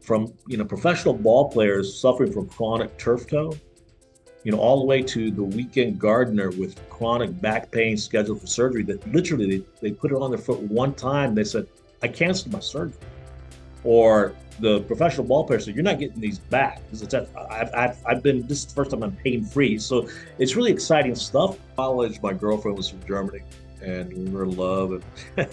From professional ball players suffering from chronic turf toe, all the way to the weekend gardener with chronic back pain scheduled for surgery that literally they put it on their foot one time. They said, I canceled my surgery. Or the professional ball player said, you're not getting these back. I've been, this is the first time I'm pain free. So it's really exciting stuff. In college, my girlfriend was from Germany and we were in love. And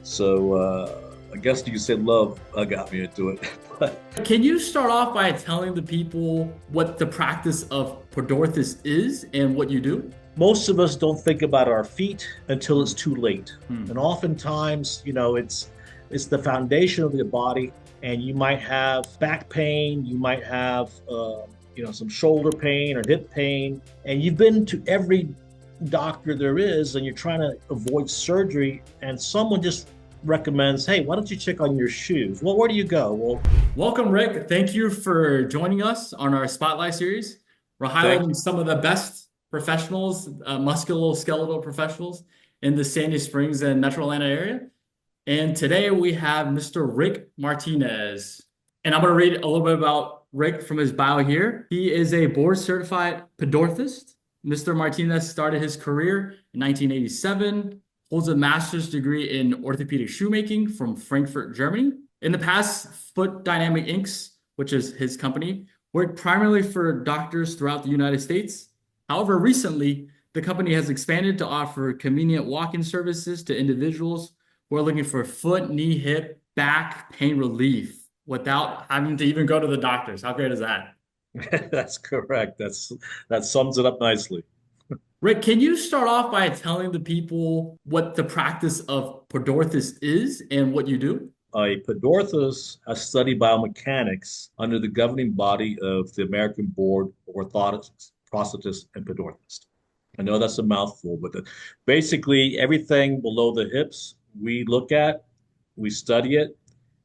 so I guess you could say love got me into it. But Can you start off by telling the people what the practice of Pedorthist is and what you do? most of us don't think about our feet until it's too late. Hmm. And oftentimes, it's the foundation of the body, and you might have back pain, you might have some shoulder pain or hip pain, and you've been to every doctor there is, and you're trying to avoid surgery, and someone just recommends, hey, why don't you check on your shoes? Well, where do you go? Well, Welcome, Rick. Thank you for joining us on our Spotlight series. We're thank highlighting some of the best professionals, musculoskeletal professionals in the Sandy Springs and Metro Atlanta area. And today we have Mr. Rick Martinez. And I'm going to read a little bit about Rick from his bio here. He is a board certified Pedorthist. Mr. Martinez started his career in 1987, holds a master's degree in orthopedic shoemaking from Frankfurt, Germany. In the past, Foot Dynamic Inc., which is his company, worked primarily for doctors throughout the United States. However, recently, the company has expanded to offer convenient walk-in services to individuals who are looking for foot, knee, hip, back pain relief without having to even go to the doctors. How great is that? That's correct. That sums it up nicely. Rick, can you start off by telling the people what the practice of Pedorthist is and what you do? A Pedorthist has studied biomechanics under the governing body of the American Board of Orthotists, Prosthetists, and Pedorthists. I know that's a mouthful, but basically everything below the hips we look at, we study it,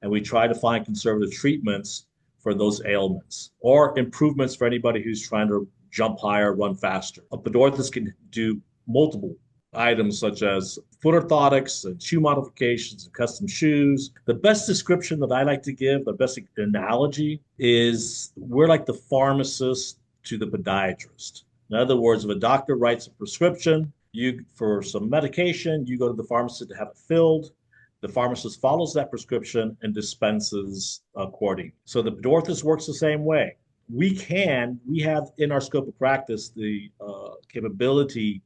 and we try to find conservative treatments for those ailments or improvements for anybody who's trying to jump higher, run faster. A Pedorthist can do multiple items such as foot orthotics and shoe modifications and custom shoes. The best description that I like to give, the best analogy is we're like the pharmacist to the podiatrist. In other words, if a doctor writes a prescription for some medication, you go to the pharmacist to have it filled. The pharmacist follows that prescription and dispenses accordingly. So the Pedorthist works the same way. We have in our scope of practice the capability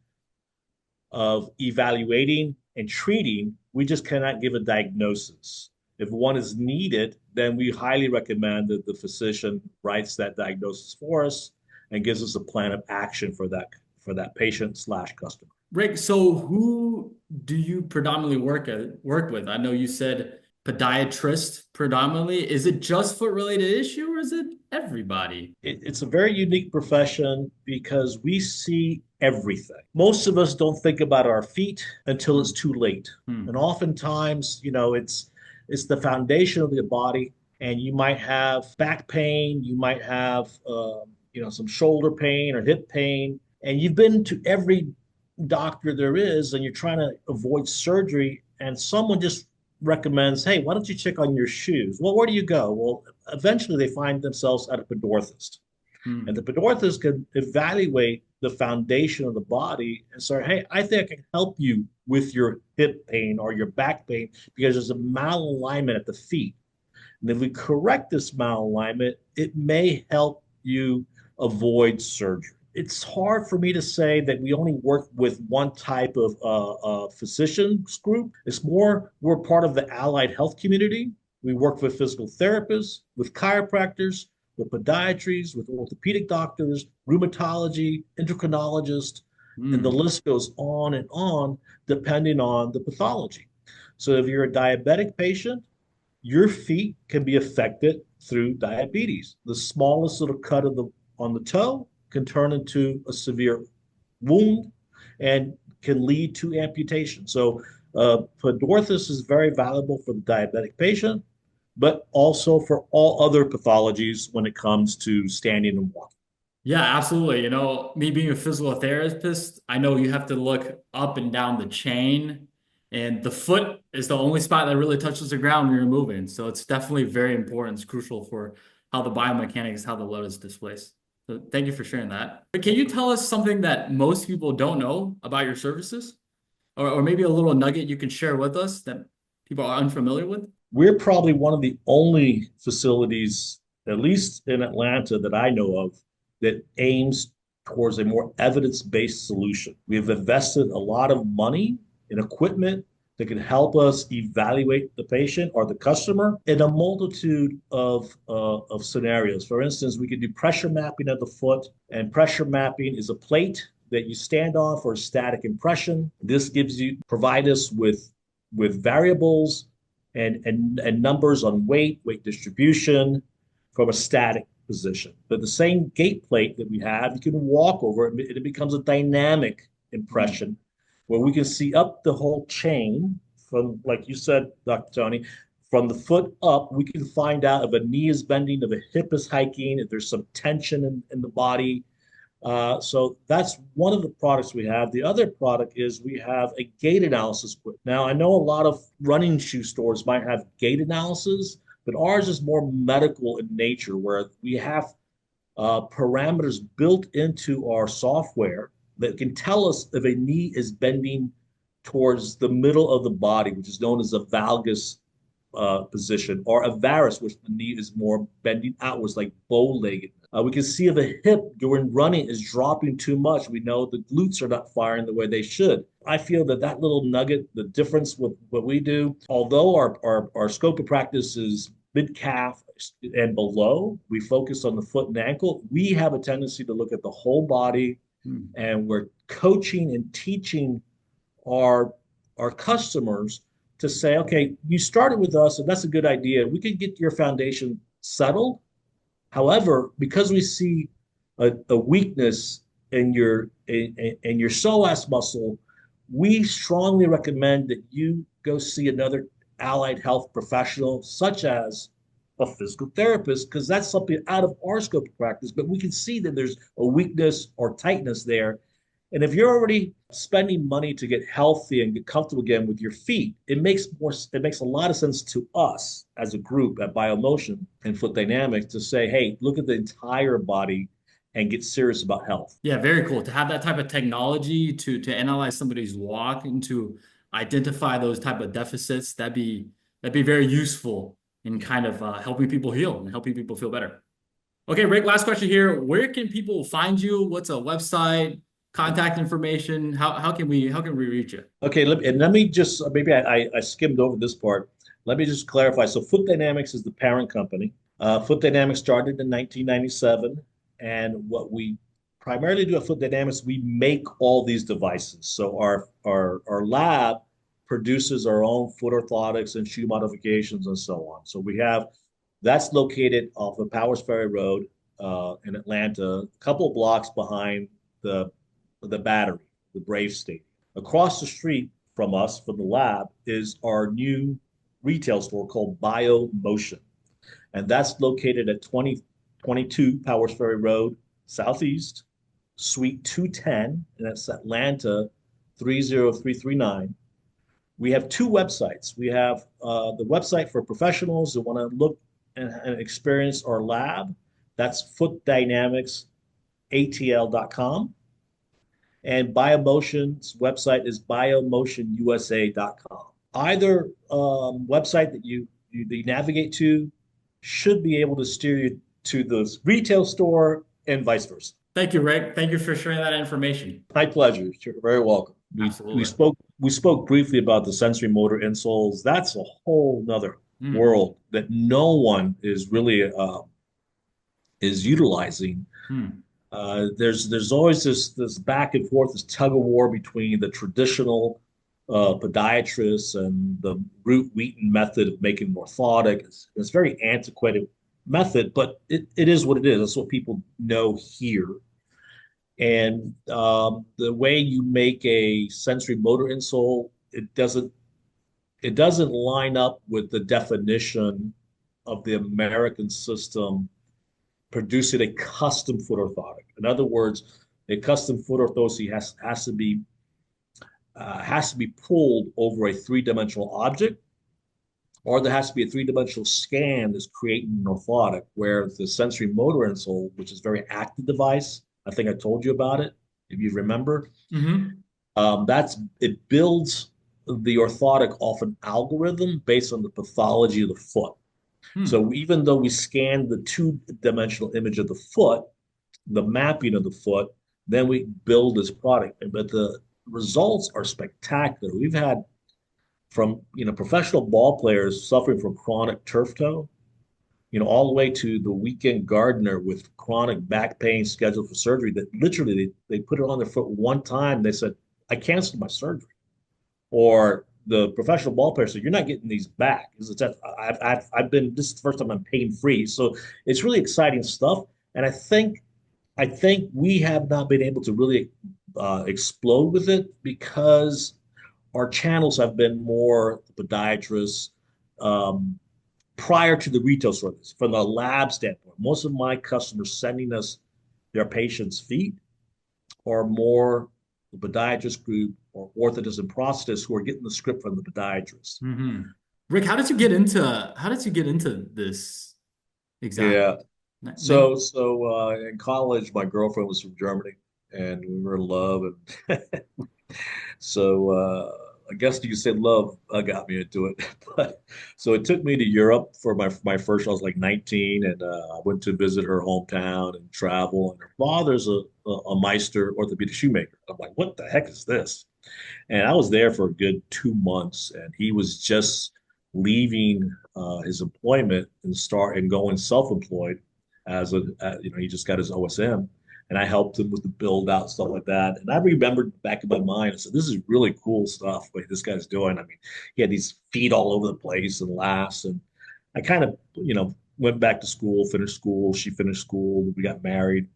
of evaluating and treating. We just cannot give a diagnosis. If one is needed, then we highly recommend that the physician writes that diagnosis for us and gives us a plan of action for that patient slash customer. Rick, so who do you predominantly work with? I know you said podiatrist predominantly. Is it just foot related issue or is it everybody? It's a very unique profession because we see everything. Most of us don't think about our feet until it's too late. Hmm. And oftentimes, it's the foundation of the body, and you might have back pain, you might have some shoulder pain or hip pain, and you've been to every doctor there is, and you're trying to avoid surgery, and someone just recommends, hey, why don't you check on your shoes? Well, where do you go? Well, eventually they find themselves at a Pedorthist. Hmm. And the Pedorthist can evaluate the foundation of the body and say, hey, I think I can help you with your hip pain or your back pain because there's a malalignment at the feet. And if we correct this malalignment, it may help you avoid surgery. It's hard for me to say that we only work with one type of physicians group. It's more we're part of the allied health community. We work with physical therapists, with chiropractors, with podiatries, with orthopedic doctors, rheumatology, endocrinologists, and the Hmm. list goes on, depending on the pathology. So if you're a diabetic patient, your feet can be affected through diabetes. The smallest little cut on the toe can turn into a severe wound and can lead to amputation. So Podorthus is very valuable for the diabetic patient, but also for all other pathologies when it comes to standing and walking. Yeah, absolutely. Me being a physical therapist, I know you have to look up and down the chain, and the foot is the only spot that really touches the ground when you're moving. So it's definitely very important. It's crucial for how the biomechanics, how the load is displaced. So thank you for sharing that. But can you tell us something that most people don't know about your services? Or maybe a little nugget you can share with us that people are unfamiliar with? We're probably one of the only facilities, at least in Atlanta, that I know of, that aims towards a more evidence-based solution. We have invested a lot of money in equipment that can help us evaluate the patient or the customer in a multitude of scenarios. For instance, we can do pressure mapping of the foot, and pressure mapping is a plate that you stand on for a static impression. This provide us with variables and numbers on weight distribution from a static position. But the same gate plate that we have, you can walk over it, and it becomes a dynamic Hmm. impression where we can see up the whole chain from, like you said, Dr. Tony, from the foot up, we can find out if a knee is bending, if a hip is hiking, if there's some tension in the body, so that's one of the products we have. The other product is we have a gait analysis kit. Now, I know a lot of running shoe stores might have gait analysis, but ours is more medical in nature, where we have parameters built into our software that can tell us if a knee is bending towards the middle of the body, which is known as a valgus position, or a varus, which the knee is more bending outwards, like bow-legged. We can see if a hip during running is dropping too much. We know the glutes are not firing the way they should. I feel that that little nugget, the difference with what we do, although our scope of practice is mid calf and below, we focus on the foot and ankle. We have a tendency to look at the whole body, Hmm. and we're coaching and teaching our our customers to say, okay, you started with us, and that's a good idea. We can get your foundation settled. However, because we see a weakness in your psoas muscle, we strongly recommend that you go see another allied health professional, such as a physical therapist, because that's something out of our scope of practice. But we can see that there's a weakness or tightness there, and if you're already spending money to get healthy and get comfortable again with your feet, it makes a lot of sense to us as a group at BioMotion and Foot Dynamics to say, hey, look at the entire body and get serious about health. Yeah, very cool. To have that type of technology to analyze somebody's walk and to identify those type of deficits, that'd be very useful in kind of helping people heal and helping people feel better. Okay, Rick, last question here. Where can people find you? What's a website, contact information? How can we reach you? Okay, let me just maybe I skimmed over this part. Let me just clarify. So, Foot Dynamics is the parent company. Foot Dynamics started in 1997, and what we primarily do at Foot Dynamics, we make all these devices. So, our lab produces our own foot orthotics and shoe modifications and so on. So, we have that's located off of Powers Ferry Road in Atlanta, a couple of blocks behind the Battery, the Brave Stadium. Across the street from us, from the lab, is our new retail store called BioMotion. And that's located at 2022 Powers Ferry Road, Southeast, Suite 210, and that's Atlanta 30339. We have two websites. We have the website for professionals that want to look and experience our lab. That's footdynamicsatl.com. And BioMotion's website is biomotionusa.com. Either website that you navigate to should be able to steer you to the retail store and vice versa. Thank you, Rick. Thank you for sharing that information. My pleasure. You're very welcome. Absolutely. We spoke briefly about the sensory motor insoles. That's a whole nother Hmm. world that no one is really is utilizing. Hmm. There's always this back and forth, this tug of war between the traditional podiatrists and the Root Wheaton method of making orthotic. It's a very antiquated method, but it is what it is. That's what people know here. And the way you make a sensory motor insole, it doesn't line up with the definition of the American system producing a custom foot orthotic. In other words, a custom foot orthosis has to be pulled over a three-dimensional object, or there has to be a three-dimensional scan that's creating an orthotic where the sensory motor insole, which is a very active device, I think I told you about it, if you remember, Hmm. that's it builds the orthotic off an algorithm based on the pathology of the foot. Hmm. So even though we scan the two-dimensional image of the foot, the mapping of the foot, then we build this product. But the results are spectacular. We've had from professional ball players suffering from chronic turf toe, all the way to the weekend gardener with chronic back pain scheduled for surgery. That literally they put it on their foot one time. They said, "I canceled my surgery." Or the professional ball player said, "You're not getting these back." I've been this is the first time I'm pain free. So it's really exciting stuff. And I think we have not been able to really explode with it because our channels have been more podiatrists um, prior to the retail stores. From the lab standpoint, most of my customers sending us their patients' feet are more the podiatrist group or orthotists and prosthetists who are getting the script from the podiatrist. Hmm. Rick, how did you get into this exactly? Yeah. So in college, my girlfriend was from Germany, and we were in love, and so I guess you could say love got me into it. But so it took me to Europe for my first. I was like 19, and I went to visit her hometown and travel. And her father's a Meister orthopedic shoemaker. I'm like, what the heck is this? And I was there for a good 2 months, and he was just leaving his employment and going self-employed he just got his OSM, and I helped him with the build out stuff like that. And I remembered back in my mind, I said, "This is really cool stuff what this guy's doing." I mean, he had these feet all over the place and laughs, and I kind of went back to school, finished school. She finished school. We got married,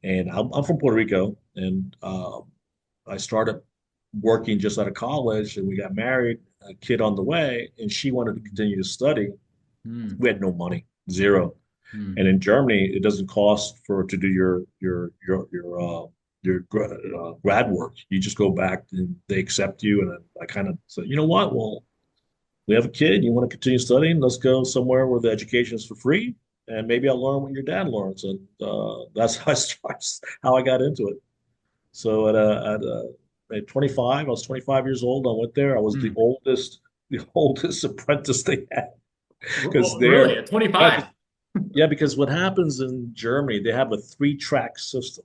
and I'm from Puerto Rico, and I started working just out of college, and we got married, a kid on the way, and she wanted to continue to study. Hmm. We had no money, zero. And Hmm. in Germany, it doesn't cost for to do your grad work. You just go back and they accept you. And I kind of said, you know what? Well, we have a kid. You want to continue studying? Let's go somewhere where the education is for free, and maybe I'll learn what your dad learns. And that's how I got into it. So at 25, I was 25 years old. I went there. I was Hmm. the oldest apprentice they had because Really, there, at yeah, 25? 'cause yeah, because what happens in Germany, they have a three-track system.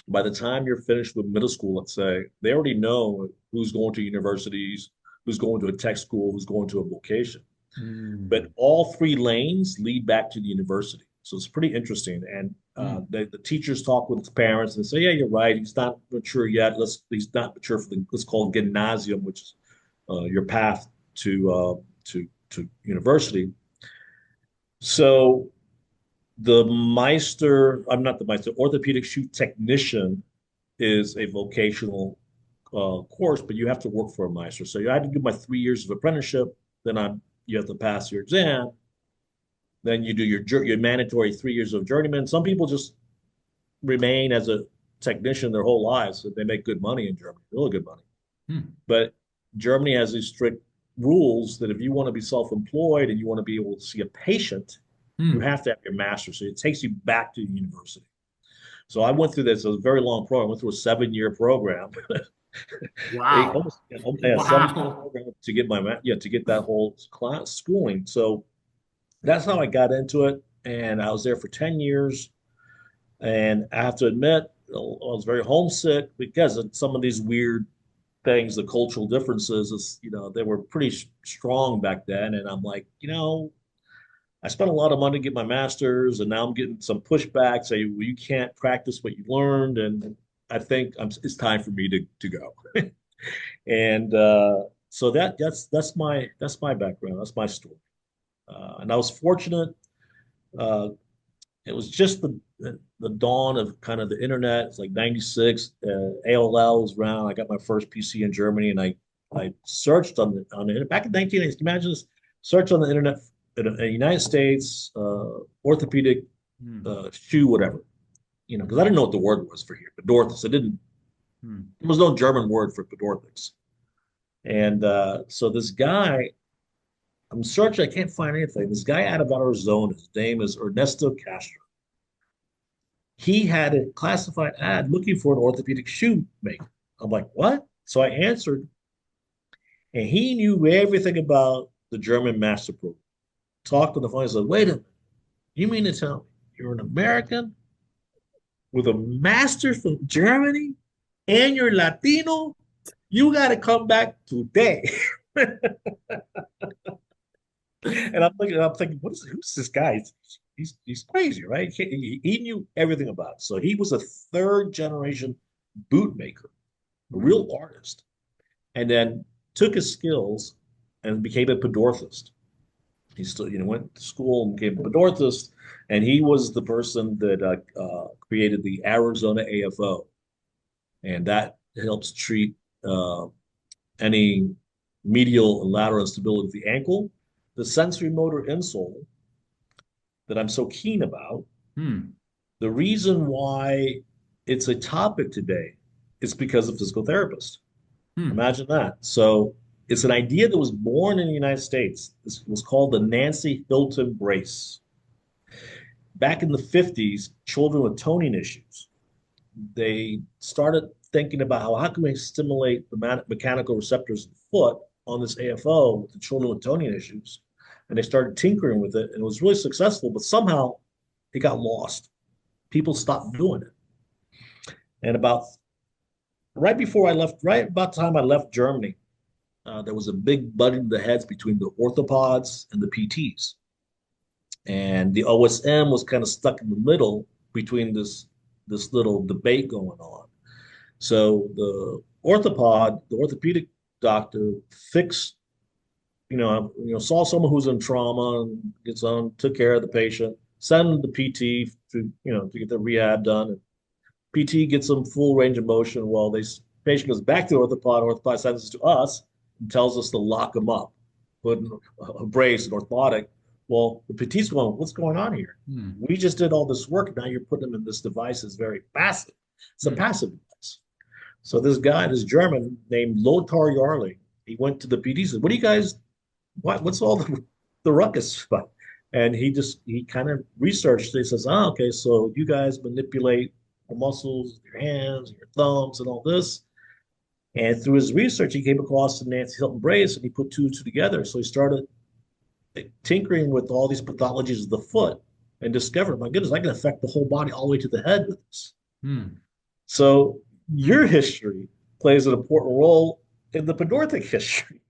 By the time you're finished with middle school, let's say, they already know who's going to universities, who's going to a tech school, who's going to a vocation. But Hmm. all three lanes lead back to the university. So it's pretty interesting. And Hmm. the teachers talk with his parents and say, "Yeah, you're right. He's not mature yet. He's not mature for what's called gymnasium, which is your path to university." So I'm not the Meister, orthopedic shoe technician is a vocational course, but you have to work for a Meister. So I had to do my 3 years of apprenticeship. You have to pass your exam. Then you do your mandatory 3 years of journeyman. Some people just remain as a technician their whole lives. So they make good money in Germany, really good money. Hmm. But Germany has these strict rules that if you want to be self-employed and you want to be able to see a patient, you Hmm. have to have your master's. So it takes you back to the university. So I went through this. It was a very long program. I went through a 7 year program, Wow. almost 7 year Wow. program to get to get that whole class schooling. So that's how I got into it, and I was there for 10 years. And I have to admit, I was very homesick because of some of these weird things, the cultural differences. They were pretty strong back then, and I'm like, I spent a lot of money to get my master's, and now I'm getting some pushback. Say, well, you can't practice what you learned, and I think it's time for me to go. And so that's my background. That's my story. And I was fortunate. Uh, it was just the dawn of kind of the internet. It's like '96. AOL was around. I got my first PC in Germany, and I searched on the internet back in 1980s. Can you imagine this? Search on the internet in the United States, orthopedic Hmm. shoe, whatever, because I didn't know what the word was for here, Pedorthist. I didn't. Hmm. There was no German word for Pedorthix. And so this guy, I'm searching, I can't find anything. This guy out of Arizona, his name is Ernesto Castro. He had a classified ad looking for an orthopedic shoe maker. I'm like, what? So I answered, and he knew everything about the German master program. Talked on the phone. He said, wait a minute, you mean to tell me you're an American with a master's from Germany and you're Latino? You got to come back today. And I'm thinking, who's this guy? He's crazy, right? He knew everything about it. So he was a third generation bootmaker, a Hmm. real artist, and then took his skills and became a Pedorthist. He still, went to school and became a Pedorthist, and he was the person that created the Arizona AFO, and that helps treat uh, any medial and lateral instability of the ankle. The sensory motor insole that I'm so keen about, Hmm. the reason why it's a topic today is because of physical therapists. Hmm. Imagine that. So it's an idea that was born in the United States. This was called the Nancy Hilton brace. Back in the 50s, children with toning issues, they started thinking about how can we stimulate the mechanical receptors in the foot on this AFO with the children with toning issues. And they started tinkering with it, and it was really successful, but somehow it got lost. People stopped doing it. And about right before I left, right about the time I left Germany, there was a big butting of the heads between the orthopods and the PTs. And the OSM was kind of stuck in the middle between this little debate going on. So the orthopedic doctor fixed, saw someone who's in trauma and gets on, took care of the patient, sent them to PT to get the rehab done. And PT gets them full range of motion while the patient goes back to the orthopod. Orthopod sends it to us and tells us to lock them up, put in a brace, an orthotic. Well, the PT's going, what's going on here? Hmm. We just did all this work. Now you're putting them in this device that's very passive. It's a Hmm. passive device. So this guy, this German named Lothar Jarling, he went to the PD, said, "What do you guys? What's all the ruckus about?" And he kind of researched. He says, "Ah, okay, so you guys manipulate the muscles, your hands, your thumbs, and all this." And through his research, he came across the Nancy Hilton brace, and he put two and two together. So he started tinkering with all these pathologies of the foot, and discovered, my goodness, I can affect the whole body all the way to the head with this. Hmm. So your history plays an important role in the Pedorthic history.